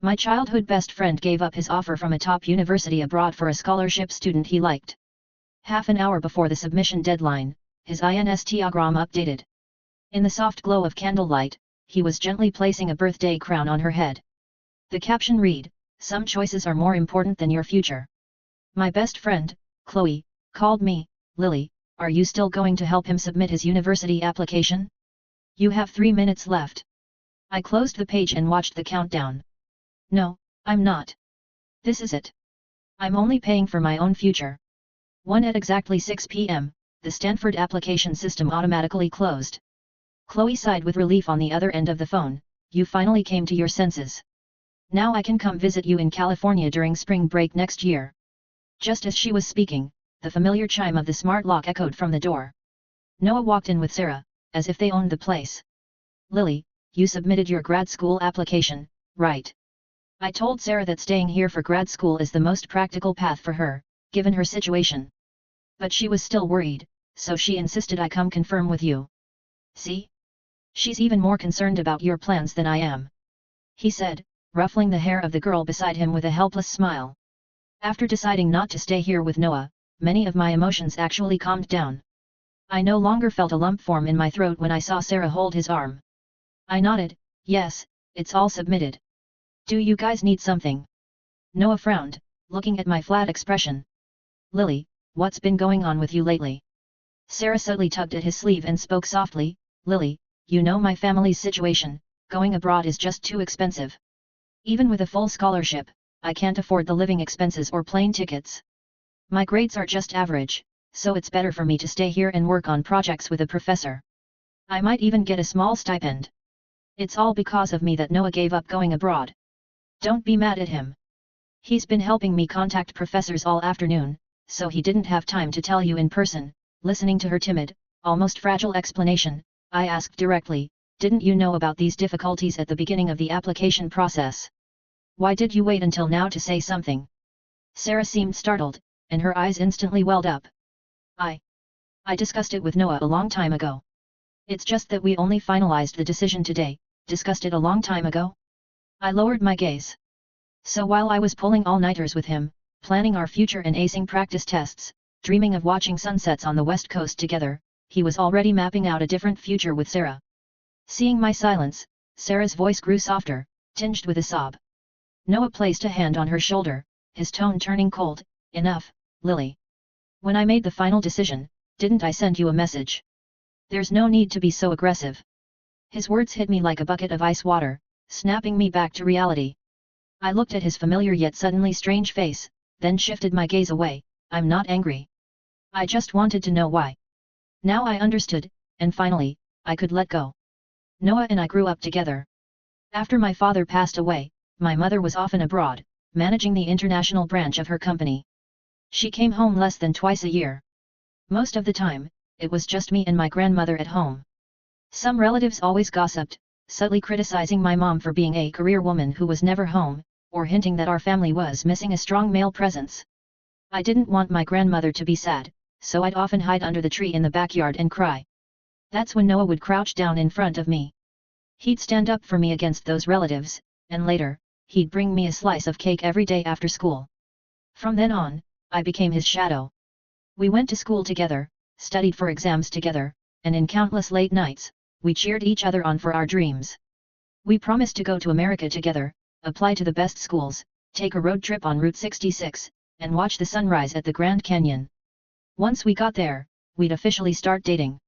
My childhood best friend gave up his offer from a top university abroad for a scholarship student he liked. Half an hour before the submission deadline, his Instagram updated. In the soft glow of candlelight, he was gently placing a birthday crown on her head. The caption read, "Some choices are more important than your future." My best friend, Chloe, called me, "Lily, are you still going to help him submit his university application? You have 3 minutes left." I closed the page and watched the countdown. No, I'm not. This is it. I'm only paying for my own future. 1 at exactly 6 p.m., the Stanford application system automatically closed. Chloe sighed with relief on the other end of the phone. "You finally came to your senses. Now I can come visit you in California during spring break next year." Just as she was speaking, the familiar chime of the smart lock echoed from the door. Noah walked in with Sarah, as if they owned the place. "Lily, you submitted your grad school application, right?" I told Sarah that staying here for grad school is the most practical path for her, given her situation. But she was still worried, so she insisted I come confirm with you. "See? She's even more concerned about your plans than I am," he said, ruffling the hair of the girl beside him with a helpless smile. After deciding not to stay here with Noah, many of my emotions actually calmed down. I no longer felt a lump form in my throat when I saw Sarah hold his arm. I nodded, "Yes, it's all submitted. Do you guys need something?" Noah frowned, looking at my flat expression. "Lily, what's been going on with you lately?" Sarah subtly tugged at his sleeve and spoke softly, "Lily, you know my family's situation, going abroad is just too expensive. Even with a full scholarship, I can't afford the living expenses or plane tickets. My grades are just average, so it's better for me to stay here and work on projects with a professor. I might even get a small stipend. It's all because of me that Noah gave up going abroad. Don't be mad at him. He's been helping me contact professors all afternoon, so he didn't have time to tell you in person." Listening to her timid, almost fragile explanation, I asked directly, "Didn't you know about these difficulties at the beginning of the application process? Why did you wait until now to say something?" Sarah seemed startled, and her eyes instantly welled up. I discussed it with Noah a long time ago. It's just that we only finalized the decision today." "Discussed it a long time ago?" I lowered my gaze. "So while I was pulling all-nighters with him, planning our future and acing practice tests, dreaming of watching sunsets on the West Coast together, he was already mapping out a different future with Sarah." Seeing my silence, Sarah's voice grew softer, tinged with a sob. Noah placed a hand on her shoulder, his tone turning cold. "Enough, Lily. When I made the final decision, didn't I send you a message? There's no need to be so aggressive." His words hit me like a bucket of ice water, snapping me back to reality. I looked at his familiar yet suddenly strange face, then shifted my gaze away. "I'm not angry. I just wanted to know why." Now I understood, and finally, I could let go. Noah and I grew up together. After my father passed away, my mother was often abroad, managing the international branch of her company. She came home less than twice a year. Most of the time, it was just me and my grandmother at home. Some relatives always gossiped, subtly criticizing my mom for being a career woman who was never home, or hinting that our family was missing a strong male presence. I didn't want my grandmother to be sad, so I'd often hide under the tree in the backyard and cry. That's when Noah would crouch down in front of me. He'd stand up for me against those relatives, and later, he'd bring me a slice of cake every day after school. From then on, I became his shadow. We went to school together, studied for exams together, and in countless late nights, we cheered each other on for our dreams. We promised to go to America together, apply to the best schools, take a road trip on Route 66, and watch the sunrise at the Grand Canyon. Once we got there, we'd officially start dating.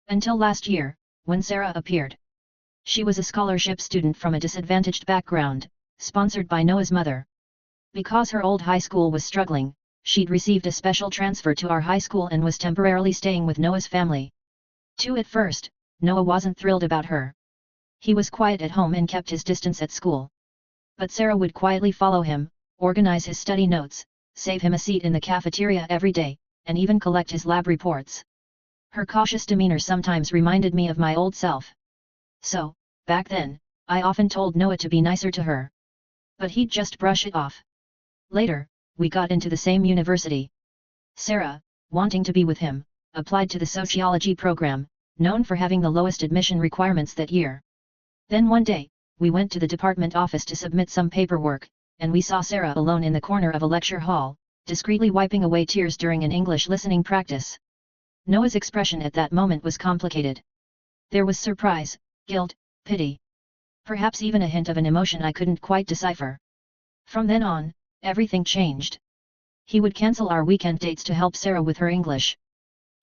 Until last year, when Sarah appeared. She was a scholarship student from a disadvantaged background, sponsored by Noah's mother. Because her old high school was struggling, she'd received a special transfer to our high school and was temporarily staying with Noah's family. At first, Noah wasn't thrilled about her. He was quiet at home and kept his distance at school. But Sarah would quietly follow him, organize his study notes, save him a seat in the cafeteria every day, and even collect his lab reports. Her cautious demeanor sometimes reminded me of my old self. So, back then, I often told Noah to be nicer to her. But he'd just brush it off. Later, we got into the same university. Sarah, wanting to be with him, applied to the sociology program, known for having the lowest admission requirements that year. Then one day, we went to the department office to submit some paperwork, and we saw Sarah alone in the corner of a lecture hall, discreetly wiping away tears during an English listening practice. Noah's expression at that moment was complicated. There was surprise, guilt, pity. Perhaps even a hint of an emotion I couldn't quite decipher. From then on, everything changed. He would cancel our weekend dates to help Sarah with her English.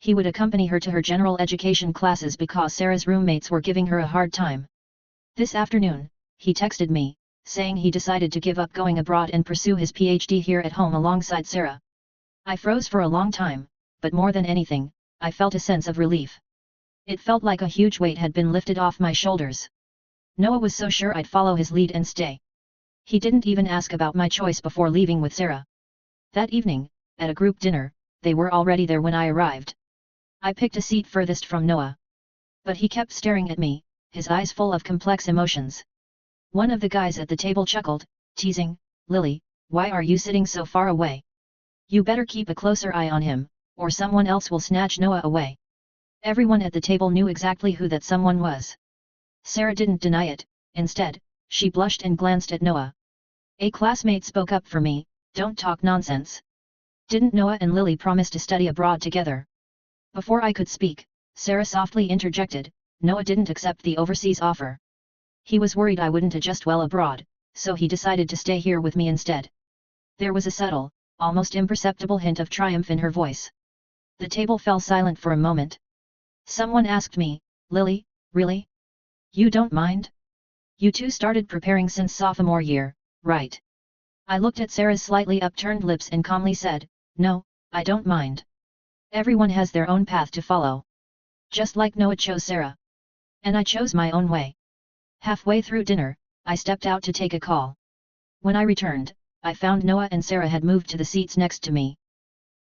He would accompany her to her general education classes because Sarah's roommates were giving her a hard time. This afternoon, he texted me, saying he decided to give up going abroad and pursue his PhD here at home alongside Sarah. I froze for a long time, but more than anything, I felt a sense of relief. It felt like a huge weight had been lifted off my shoulders. Noah was so sure I'd follow his lead and stay. He didn't even ask about my choice before leaving with Sarah. That evening, at a group dinner, they were already there when I arrived. I picked a seat furthest from Noah. But he kept staring at me, his eyes full of complex emotions. One of the guys at the table chuckled, teasing, "Lily, why are you sitting so far away? You better keep a closer eye on him, or someone else will snatch Noah away." Everyone at the table knew exactly who that someone was. Sarah didn't deny it, instead, she blushed and glanced at Noah. A classmate spoke up for me, "Don't talk nonsense. Didn't Noah and Lily promise to study abroad together?" Before I could speak, Sarah softly interjected, "Noah didn't accept the overseas offer. He was worried I wouldn't adjust well abroad, so he decided to stay here with me instead." There was a subtle, almost imperceptible hint of triumph in her voice. The table fell silent for a moment. Someone asked me, "Lily, really? You don't mind? You two started preparing since sophomore year, right?" I looked at Sarah's slightly upturned lips and calmly said, "No, I don't mind. Everyone has their own path to follow. Just like Noah chose Sarah. And I chose my own way." Halfway through dinner, I stepped out to take a call. When I returned, I found Noah and Sarah had moved to the seats next to me.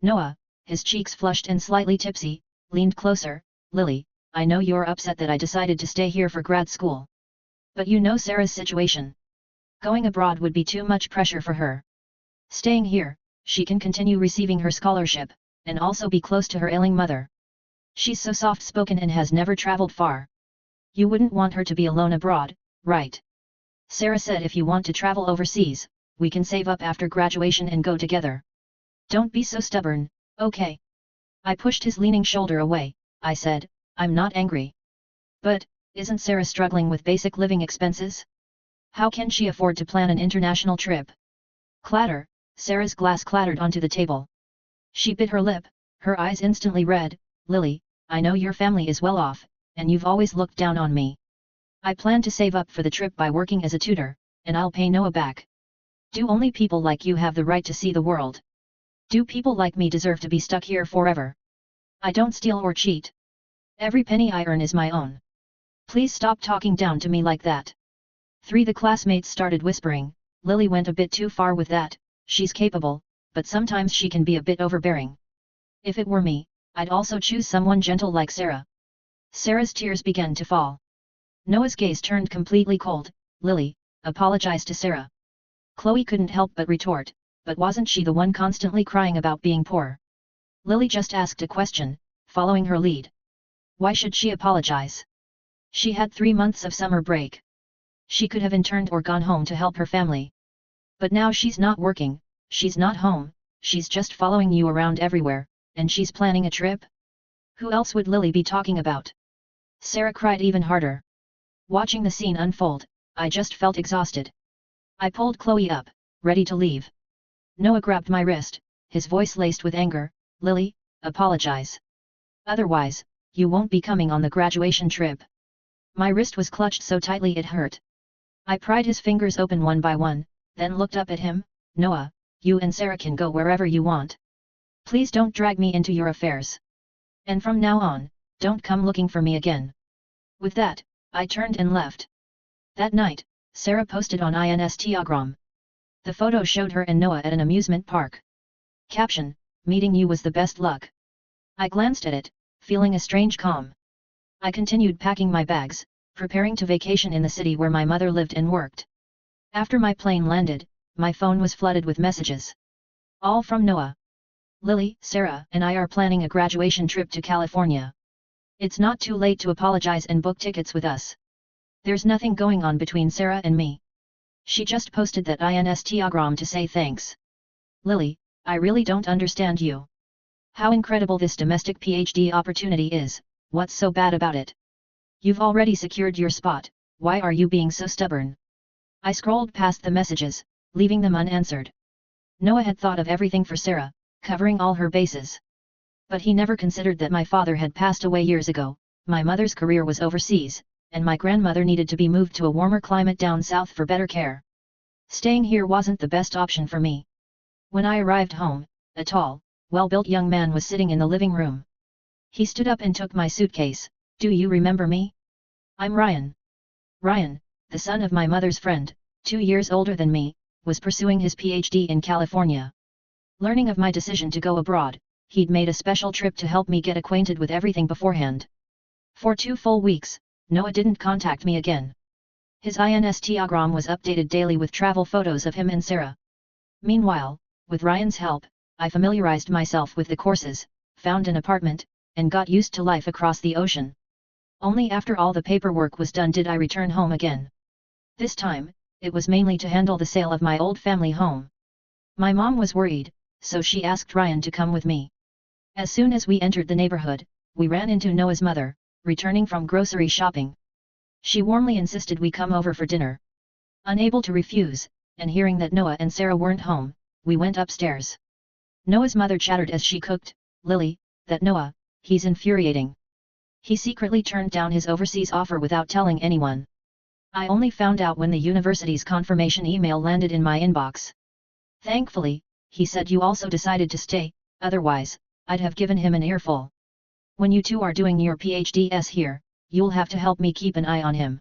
Noah, his cheeks flushed and slightly tipsy, leaned closer, "Lily, I know you're upset that I decided to stay here for grad school. But you know Sarah's situation. Going abroad would be too much pressure for her. Staying here, she can continue receiving her scholarship, and also be close to her ailing mother. She's so soft-spoken and has never traveled far. You wouldn't want her to be alone abroad, right? Sarah said if you want to travel overseas, we can save up after graduation and go together. Don't be so stubborn, okay?" I pushed his leaning shoulder away. I said, "I'm not angry. But, isn't Sarah struggling with basic living expenses? How can she afford to plan an international trip?" Clatter, Sarah's glass clattered onto the table. She bit her lip, her eyes instantly red. "Lily, I know your family is well off, and you've always looked down on me. I plan to save up for the trip by working as a tutor, and I'll pay Noah back. Do only people like you have the right to see the world? Do people like me deserve to be stuck here forever? I don't steal or cheat. Every penny I earn is my own. Please stop talking down to me like that." The classmates started whispering, "Lily went a bit too far with that. She's capable, but sometimes she can be a bit overbearing. If it were me, I'd also choose someone gentle like Sarah." Sarah's tears began to fall. Noah's gaze turned completely cold. "Lily, apologize to Sarah." Chloe couldn't help but retort, "But wasn't she the one constantly crying about being poor?" Lily just asked a question, following her lead. Why should she apologize? She had 3 months of summer break. She could have interned or gone home to help her family. But now she's not working, she's not home, she's just following you around everywhere, and she's planning a trip? Who else would Lily be talking about? Sarah cried even harder. Watching the scene unfold, I just felt exhausted. I pulled Chloe up, ready to leave. Noah grabbed my wrist, his voice laced with anger. "Lily, apologize. Otherwise, you won't be coming on the graduation trip." My wrist was clutched so tightly it hurt. I pried his fingers open one by one, then looked up at him. "Noah, you and Sarah can go wherever you want. Please don't drag me into your affairs. And from now on, don't come looking for me again." With that, I turned and left. That night, Sarah posted on Instagram. The photo showed her and Noah at an amusement park. Caption: "Meeting you was the best luck." I glanced at it, feeling a strange calm. I continued packing my bags, preparing to vacation in the city where my mother lived and worked. After my plane landed, my phone was flooded with messages. All from Noah. "Lily, Sarah and I are planning a graduation trip to California. It's not too late to apologize and book tickets with us. There's nothing going on between Sarah and me. She just posted that Instagram to say thanks. Lily, I really don't understand you. How incredible this domestic PhD opportunity is, what's so bad about it? You've already secured your spot, why are you being so stubborn? I scrolled past the messages, leaving them unanswered. Noah had thought of everything for Sarah, covering all her bases. But he never considered that my father had passed away years ago, my mother's career was overseas, and my grandmother needed to be moved to a warmer climate down south for better care. Staying here wasn't the best option for me. When I arrived home, a tall, well-built young man was sitting in the living room. He stood up and took my suitcase. Do you remember me? I'm Ryan. Ryan, the son of my mother's friend, 2 years older than me, was pursuing his PhD in California. Learning of my decision to go abroad, he'd made a special trip to help me get acquainted with everything beforehand. For 2 full weeks, Noah didn't contact me again. His Instagram was updated daily with travel photos of him and Sarah. Meanwhile, with Ryan's help, I familiarized myself with the courses, found an apartment, and got used to life across the ocean. Only after all the paperwork was done did I return home again. This time, it was mainly to handle the sale of my old family home. My mom was worried, so she asked Ryan to come with me. As soon as we entered the neighborhood, we ran into Noah's mother, returning from grocery shopping. She warmly insisted we come over for dinner. Unable to refuse, and hearing that Noah and Sarah weren't home, we went upstairs. Noah's mother chattered as she cooked, Lily, that Noah, he's infuriating. He secretly turned down his overseas offer without telling anyone. I only found out when the university's confirmation email landed in my inbox. Thankfully, he said you also decided to stay, otherwise, I'd have given him an earful. When you two are doing your PhDs here, you'll have to help me keep an eye on him.